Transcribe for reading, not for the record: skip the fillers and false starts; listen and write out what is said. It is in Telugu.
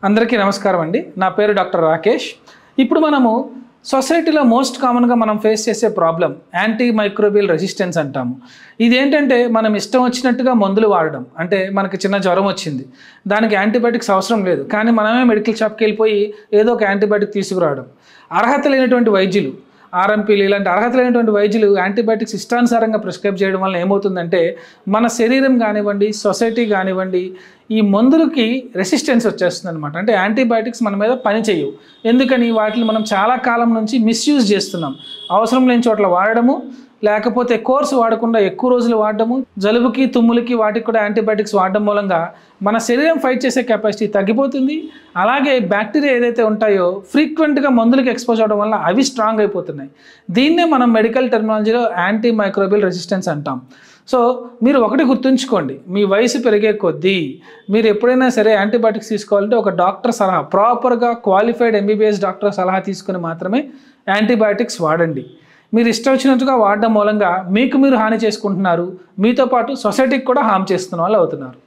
అందరికీ నమస్కారం అండి. నా పేరు డాక్టర్ రాకేష్. ఇప్పుడు మనము సొసైటీలో మోస్ట్ కామన్గా మనం ఫేస్ చేసే ప్రాబ్లం యాంటీ మైక్రోబియల్ రెసిస్టెన్స్ అంటాము. ఇదేంటంటే మనం ఇష్టం వచ్చినట్టుగా మందులు వాడడం. అంటే మనకి చిన్న జ్వరం వచ్చింది, దానికి యాంటీబయాటిక్స్ అవసరం లేదు, కానీ మనమే మెడికల్ షాప్కి వెళ్ళిపోయి ఏదో ఒక యాంటీబయాటిక్ తీసుకురావడం. అర్హత లేనటువంటి వైద్యులు, ఆర్ఎంపీలు ఇలాంటి అర్హత లేనటువంటి వైద్యులు యాంటీబయాటిక్స్ ఇష్టానుసారంగా ప్రిస్క్రైబ్ చేయడం వల్ల ఏమవుతుందంటే మన శరీరం కానివ్వండి, సొసైటీ కానివ్వండి, ఈ మందులకి రెసిస్టెన్స్ వచ్చేస్తుంది అనమాట. అంటే యాంటీబయాటిక్స్ మన మీద పని చేయవు. ఎందుకని? వాటిని మనం చాలా కాలం నుంచి మిస్యూజ్ చేస్తున్నాం. అవసరం లేని చోట్ల వాడడము, లేకపోతే కోర్సు వాడకుండా ఎక్కువ రోజులు వాడడము, జలుబుకి తుమ్ములకి వాటికి కూడా యాంటీబయాటిక్స్ వాడడం మూలంగా మన శరీరం ఫైట్ చేసే కెపాసిటీ తగ్గిపోతుంది. అలాగే బ్యాక్టీరియా ఏదైతే ఉంటాయో ఫ్రీక్వెంట్గా మందులకి ఎక్స్పోజ్ అవడం వల్ల అవి స్ట్రాంగ్ అయిపోతున్నాయి. దీన్నే మనం మెడికల్ టెర్మినాలజీలో యాంటీ మైక్రోబియల్ రెసిస్టెన్స్ అంటాం. సో మీరు ఒకటి గుర్తుంచుకోండి, మీ వయసు పెరిగే కొద్దీ మీరు ఎప్పుడైనా సరే యాంటీబయాటిక్స్ తీసుకోవాలంటే ఒక డాక్టర్ సలహా, ప్రాపర్గా క్వాలిఫైడ్ ఎంబీబీఎస్ డాక్టర్ సలహా తీసుకుని మాత్రమే యాంటీబయాటిక్స్ వాడండి. మీరు ఇష్టం వచ్చినట్టుగా వాడడం మూలంగా మీకు మీరు హాని చేసుకుంటున్నారు, మీతో పాటు సొసైటీకి కూడా హామ్ చేస్తున్న వాళ్ళు అవుతున్నారు.